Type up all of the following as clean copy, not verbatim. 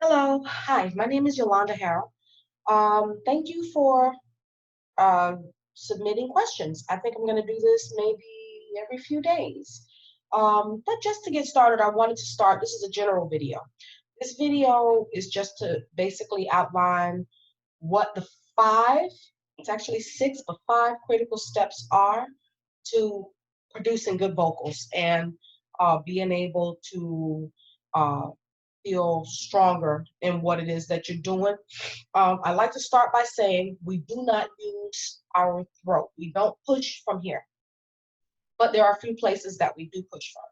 Hello, hi, my name is Yolanda Harrell. Thank you for uh, submitting questions. I think I'm going to do this maybe every few days. But just to get started, I wanted to start. This is a general video. This video is just to basically outline what the five, it's actually six, but five critical steps are to producing good vocals and being able to uh, feel stronger in what it is that you're doing. I like to start by saying we do not use our throat. We don't push from here, but there are a few places that we do push from.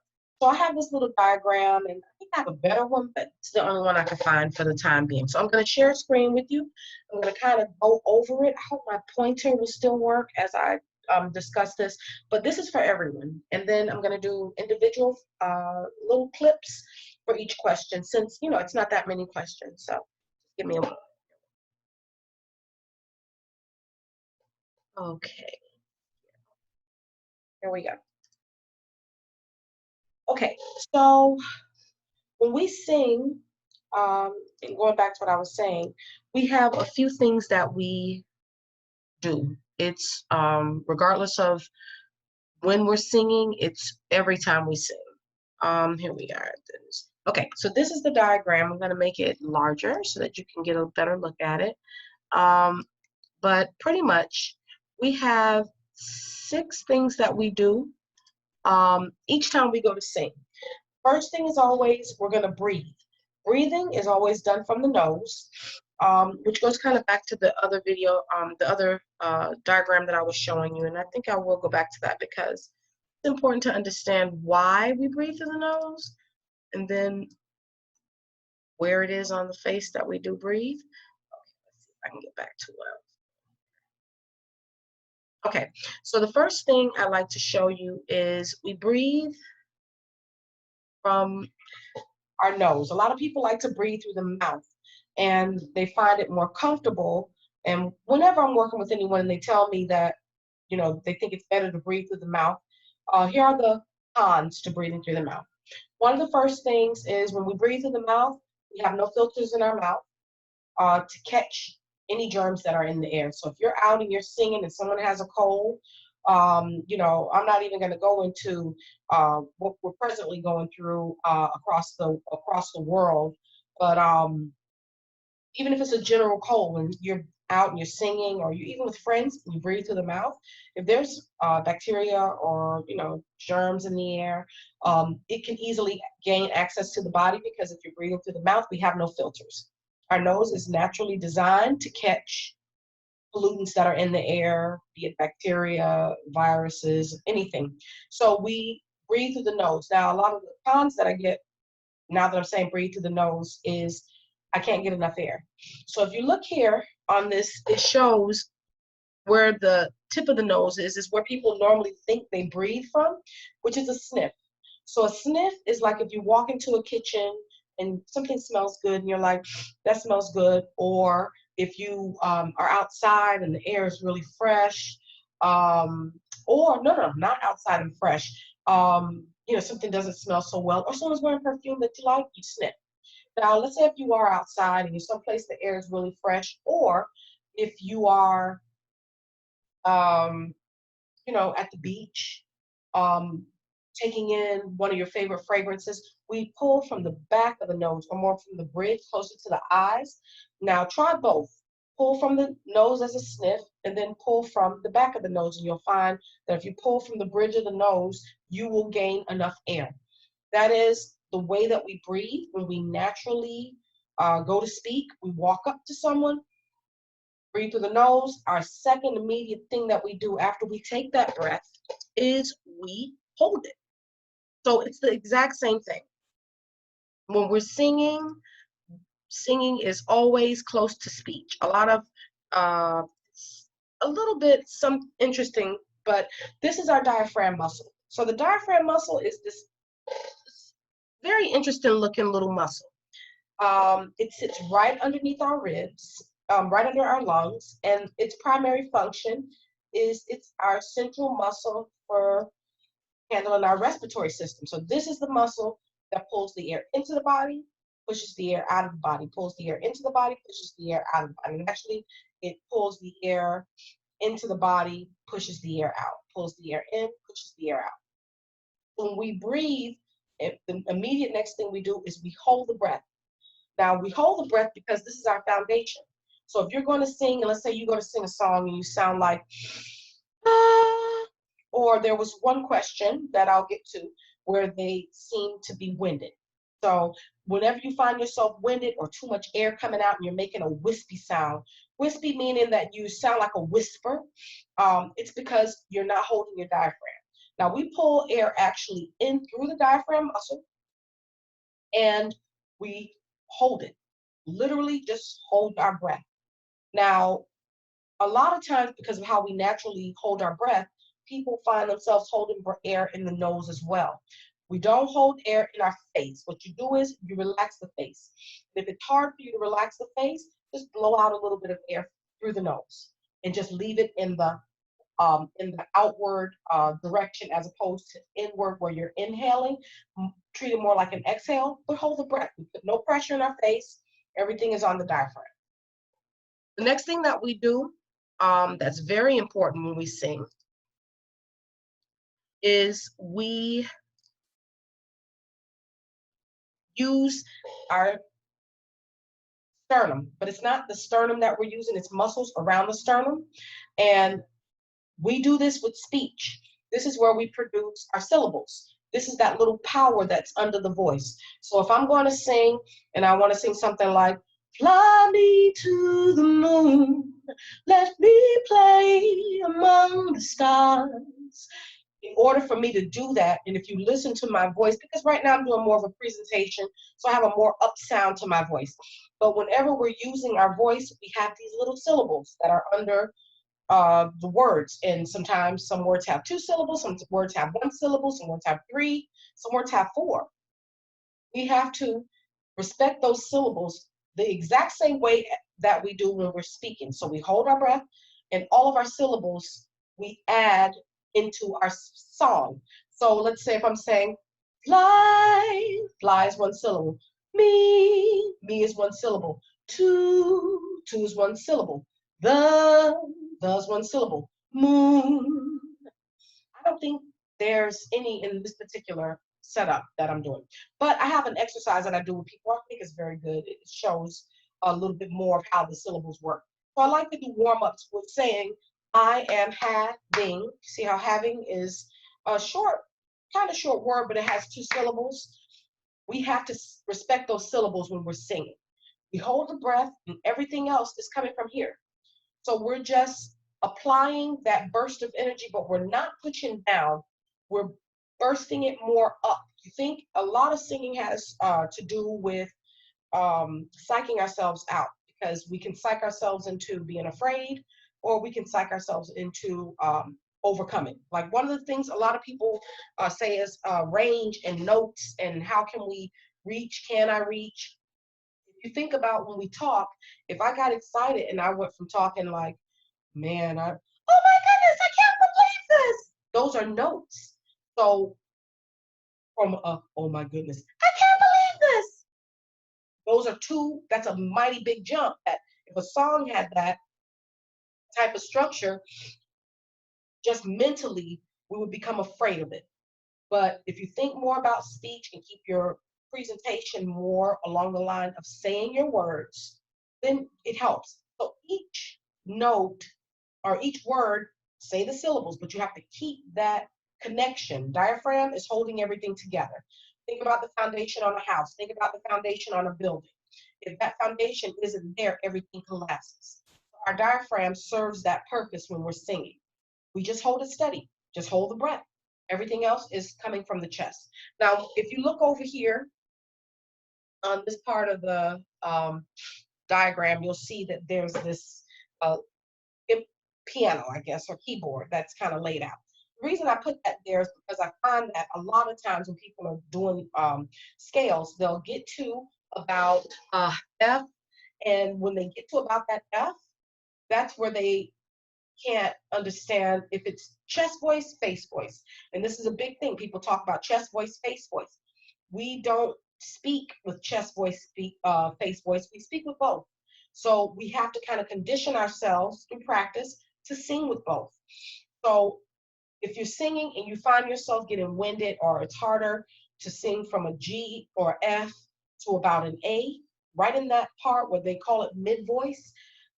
So I have this little diagram, and I think I have a better one, but it's the only one I can find for the time being. So I'm going to share a screen with you. I'm going to kind of go over it. I hope my pointer will still work as I discuss this, but this is for everyone. And then I'm going to do individual little clips for each question since, it's not that many questions. So give me a moment. Okay, here we go. Okay, so when we sing, and going back to what I was saying, we have a few things that we do. It's regardless of when we're singing, it's every time we sing. Here we are. Okay, so this is the diagram. I'm going to make it larger so that you can get a better look at it. But pretty much, we have six things that we do each time we go to sing. First thing is always we're going to breathe. Breathing is always done from the nose, which goes kind of back to the other video, the other diagram that I was showing you. And I think I will go back to that because it's important to understand why we breathe through the nose and then where it is on the face that we do breathe. Okay, let's see if I can get back to it. Okay, so the first thing I like to show you is we breathe from our nose. A lot of people like to breathe through the mouth and they find it more comfortable. And whenever I'm working with anyone and they tell me that, they think it's better to breathe through the mouth, here are the cons to breathing through the mouth. One of the first things is when we breathe through the mouth, we have no filters in our mouth to catch any germs that are in the air. So if you're out and you're singing and someone has a cold, I'm not even going to go into what we're presently going through across the world. But even if it's a general cold and you're out and you're singing, or you even with friends, you breathe through the mouth. If there's bacteria or germs in the air, it can easily gain access to the body because if you're breathing through the mouth, we have no filters. Our nose is naturally designed to catch pollutants that are in the air, be it bacteria, viruses, anything. So we breathe through the nose. Now, a lot of the cons that I get now that I'm saying breathe through the nose is I can't get enough air. So if you look here on this, it shows where the tip of the nose is where people normally think they breathe from, which is a sniff. So a sniff is like if you walk into a kitchen and something smells good and you're like, that smells good. Or if you are outside and the air is really fresh, or no, not outside and fresh. Something doesn't smell so well, or someone's wearing perfume that you like, you sniff. Now, let's say if you are outside and you're someplace the air is really fresh, or if you are, um, at the beach, um, taking in one of your favorite fragrances, we pull from the back of the nose or more from the bridge closer to the eyes. Now, try both. Pull from the nose as a sniff and then pull from the back of the nose, and you'll find that if you pull from the bridge of the nose, you will gain enough air. That is the way that we breathe when we naturally go to speak. We walk up to someone, breathe through the nose. Our second immediate thing that we do after we take that breath is we hold it. So it's the exact same thing. When we're singing, singing is always close to speech. A little bit some interesting, but this is our diaphragm muscle. So the diaphragm muscle is this very interesting looking little muscle. It sits right underneath our ribs, right under our lungs, and its primary function is it's our central muscle for handling our respiratory system. So this is the muscle that pulls the air into the body pushes the air out of the body, pulls the air into the body, pushes the air out of the body. And actually, it pulls the air into the body, pushes the air out, pulls the air in, pushes the air out. When we breathe, the immediate next thing we do is we hold the breath. Now, we hold the breath because this is our foundation. So if you're going to sing, and let's say you're going to sing a song and you sound like, ah, or there was one question that I'll get to where they seem to be winded. So whenever you find yourself winded or too much air coming out and you're making a wispy sound, wispy meaning that you sound like a whisper, it's because you're not holding your diaphragm. Now we pull air actually in through the diaphragm muscle and we hold it. Literally just hold our breath. Now, a lot of times because of how we naturally hold our breath, people find themselves holding air in the nose as well. We don't hold air in our face. What you do is you relax the face. And if it's hard for you to relax the face, just blow out a little bit of air through the nose and just leave it in the outward direction as opposed to inward where you're inhaling. Treat it more like an exhale, but hold the breath. We put no pressure in our face. Everything is on the diaphragm. The next thing that we do that's very important when we sing is we use our sternum, but it's not the sternum that we're using, it's muscles around the sternum. And we do this with speech. This is where we produce our syllables. This is that little power that's under the voice. So if I'm going to sing and I want to sing something like, fly me to the moon, let me play among the stars. In order for me to do that, and if you listen to my voice, because right now I'm doing more of a presentation, so I have a more up sound to my voice. But whenever we're using our voice, we have these little syllables that are under the words. And sometimes some words have 2 syllables, some words have 1 syllable, some words have 3, some words have 4. We have to respect those syllables the exact same way that we do when we're speaking. So we hold our breath and all of our syllables we add into our song. So let's say if I'm saying fly, fly is 1 syllable. Me is 1 syllable. Two is 1 syllable. The is 1 syllable. Moon. I don't think there's any in this particular setup that I'm doing. But I have an exercise that I do with people. I think it's very good. It shows a little bit more of how the syllables work. So I like to do warm-ups with saying, I am having. See how having is a short, kind of short word, but it has 2 syllables. We have to respect those syllables when we're singing. We hold the breath and everything else is coming from here. So we're just applying that burst of energy, but we're not pushing down. We're bursting it more up. You think a lot of singing has to do with psyching ourselves out, because we can psych ourselves into being afraid, or we can psych ourselves into overcoming. Like one of the things a lot of people say is range and notes and how can we reach, can I reach? If you think about when we talk, if I got excited and I went from talking like, man, oh my goodness, I can't believe this. Those are notes. So from oh my goodness, I can't believe this. Those are 2, that's a mighty big jump. That if a song had that type of structure, just mentally, we would become afraid of it. But if you think more about speech and keep your presentation more along the line of saying your words, then it helps. So each note or each word, say the syllables, but you have to keep that connection. Diaphragm is holding everything together. Think about the foundation on a house. Think about the foundation on a building. If that foundation isn't there, everything collapses. Our diaphragm serves that purpose when we're singing. We just hold it steady. Just hold the breath. Everything else is coming from the chest. Now, if you look over here on this part of the diagram, you'll see that there's this piano, I guess, or keyboard that's kind of laid out. The reason I put that there is because I find that a lot of times when people are doing scales, they'll get to about F, and when they get to about that F, that's where they can't understand if it's chest voice, face voice. And this is a big thing. People talk about chest voice, face voice. We don't speak with chest voice, face voice. We speak with both. So we have to kind of condition ourselves through practice to sing with both. So if you're singing and you find yourself getting winded, or it's harder to sing from a G or F to about an A, right in that part where they call it mid voice,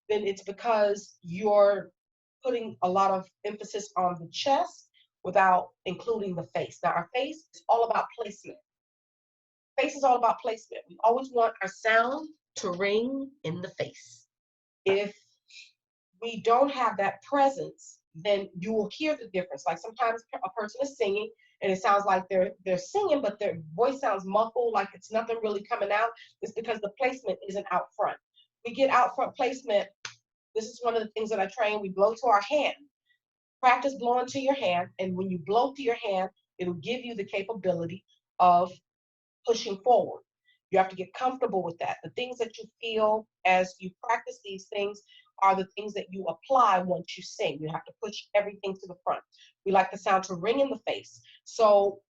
then it's because you're putting a lot of emphasis on the chest without including the face. Now, our face is all about placement. Face is all about placement. We always want our sound to ring in the face. If we don't have that presence, then you will hear the difference. Like sometimes a person is singing and it sounds like they're singing, but their voice sounds muffled, like it's nothing really coming out. It's because the placement isn't out front. We get out front placement. This is one of the things that I train. We blow to our hand. Practice blowing to your hand, and when you blow to your hand, it'll give you the capability of pushing forward. You have to get comfortable with that. The things that you feel as you practice these things are the things that you apply once you sing. You have to push everything to the front. We like the sound to ring in the face. So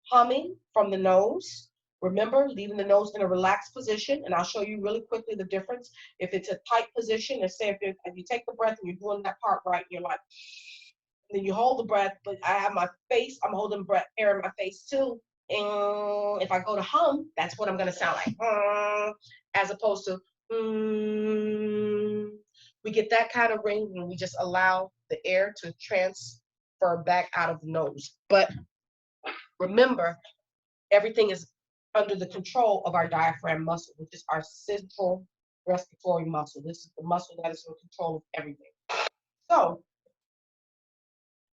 humming from the nose, remember leaving the nose in a relaxed position, and I'll show you really quickly the difference. If it's a tight position, and say if you take the breath and you're doing that part right, you're like, then you hold the breath, but I have my face, I'm holding breath, air in my face too. And if I go to hum, that's what I'm going to sound like, as opposed to, we get that kind of ring when we just allow the air to transfer back out of the nose. But remember, everything is under the control of our diaphragm muscle, which is our central respiratory muscle. This is the muscle that is in control of everything. So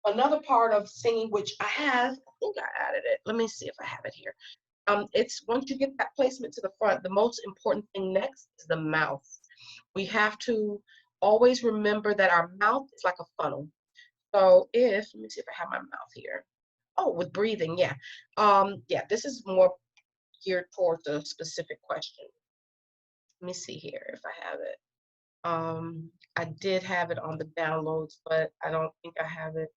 another part of singing, which I think I added it. Let me see if I have it here. It's once you get that placement to the front, the most important thing next is the mouth. We have to always remember that our mouth is like a funnel. So let me see if I have my mouth here. Oh, with breathing, yeah. Yeah, this is more geared towards a specific question. Let me see here if I have it. I did have it on the downloads, but I don't think I have it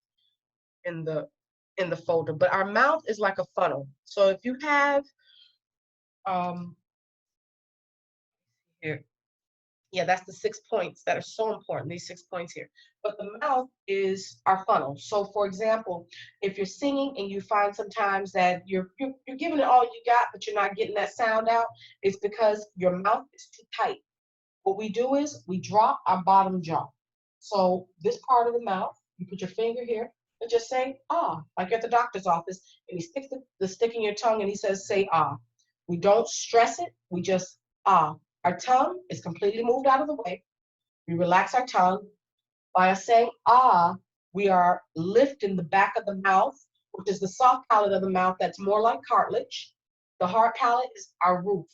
in the folder. But our mouth is like a funnel. So if you have here, yeah, that's the 6 points that are so important, these 6 points here. But the mouth is our funnel. So for example, if you're singing and you find sometimes that you're giving it all you got, but you're not getting that sound out, it's because your mouth is too tight. What we do is we drop our bottom jaw. So this part of the mouth, you put your finger here and just say ah, like at the doctor's office, and he sticks the stick in your tongue and he says say ah. We don't stress it, we just ah. Our tongue is completely moved out of the way. We relax our tongue. By us saying ah, we are lifting the back of the mouth, which is the soft palate of the mouth that's more like cartilage. The hard palate is our roof.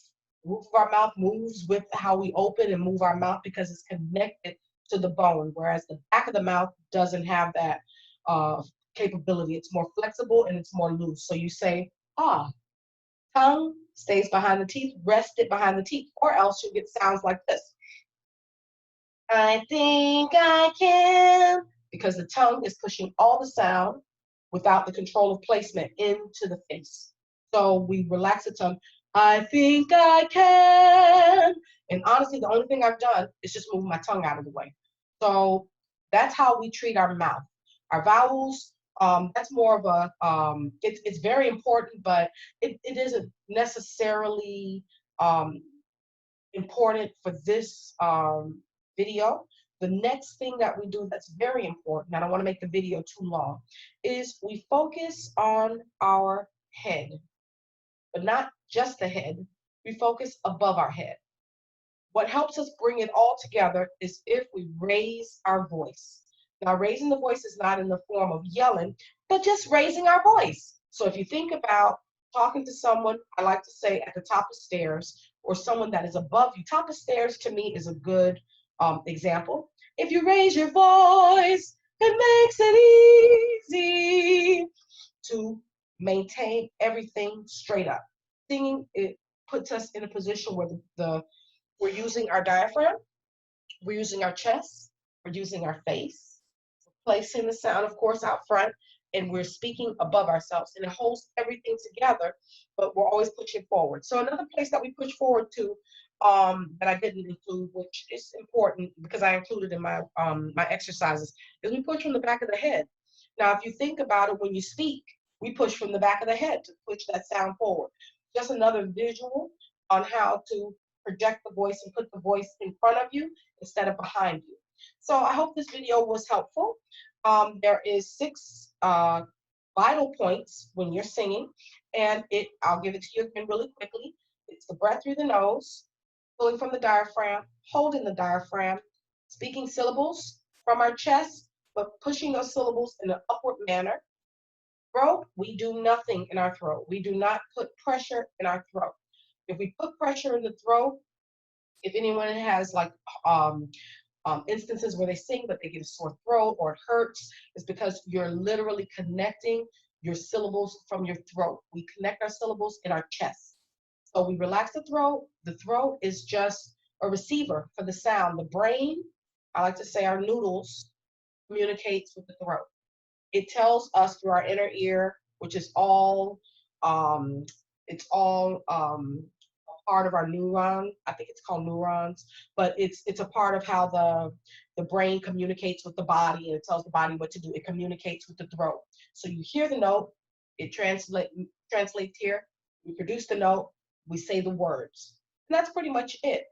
The roof of our mouth moves with how we open and move our mouth because it's connected to the bone, whereas the back of the mouth doesn't have that capability. It's more flexible and it's more loose. So you say ah. Tongue stays behind the teeth, rest it behind the teeth, or else you'll get sounds like this. I think I can, because the tongue is pushing all the sound without the control of placement into the face. So we relax the tongue. I think I can. And honestly, the only thing I've done is just move my tongue out of the way. So that's how we treat our mouth. Our vowels, that's more of a, it's very important, but it isn't necessarily important for this video. The next thing that we do that's very important, I don't want to make the video too long, is we focus on our head, but not just the head. We focus above our head. What helps us bring it all together is if we raise our voice. Now, raising the voice is not in the form of yelling, but just raising our voice. So if you think about talking to someone, I like to say at the top of stairs, or someone that is above you. Top of stairs to me is a good example. If you raise your voice, it makes it easy to maintain everything straight up. Singing, it puts us in a position where we're using our diaphragm, we're using our chest, we're using our face, placing the sound, of course, out front, and we're speaking above ourselves, and it holds everything together, but we're always pushing forward. So another place that we push forward to, that I didn't include, which is important because I included in my exercises, is we push from the back of the head. Now, if you think about it, when you speak, we push from the back of the head to push that sound forward. Just another visual on how to project the voice and put the voice in front of you instead of behind you. So I hope this video was helpful. There is 6 vital points when you're singing, and I'll give it to you again really quickly. It's the breath through the nose, pulling from the diaphragm, holding the diaphragm, speaking syllables from our chest, but pushing those syllables in an upward manner. Throat, we do nothing in our throat. We do not put pressure in our throat. If we put pressure in the throat, if anyone has like instances where they sing but they get a sore throat or it hurts, it's because you're literally connecting your syllables from your throat. We connect our syllables in our chest. So we relax the throat. The throat is just a receiver for the sound. The brain, I like to say our noodles, communicates with the throat. It tells us through our inner ear, which is all, it's all a part of our neuron. I think it's called neurons, but it's a part of how the brain communicates with the body, and it tells the body what to do. It communicates with the throat. So you hear the note, it translates here. We produce the note, we say the words, and that's pretty much it.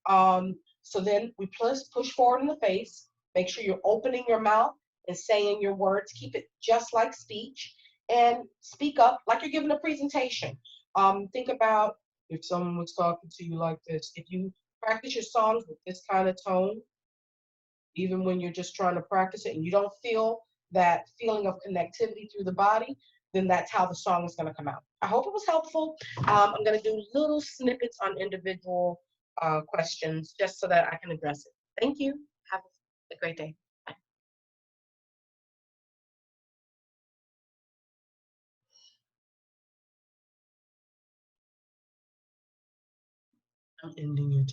So then we push forward in the face. Make sure you're opening your mouth and saying your words. Keep it just like speech, and speak up like you're giving a presentation. Think about if someone was talking to you like this. If you practice your songs with this kind of tone, even when you're just trying to practice it and you don't feel that feeling of connectivity through the body, then that's how the song is going to come out. I hope it was helpful. I'm going to do little snippets on individual questions just so that I can address it. Thank you. Have a great day. Bye. I'm ending your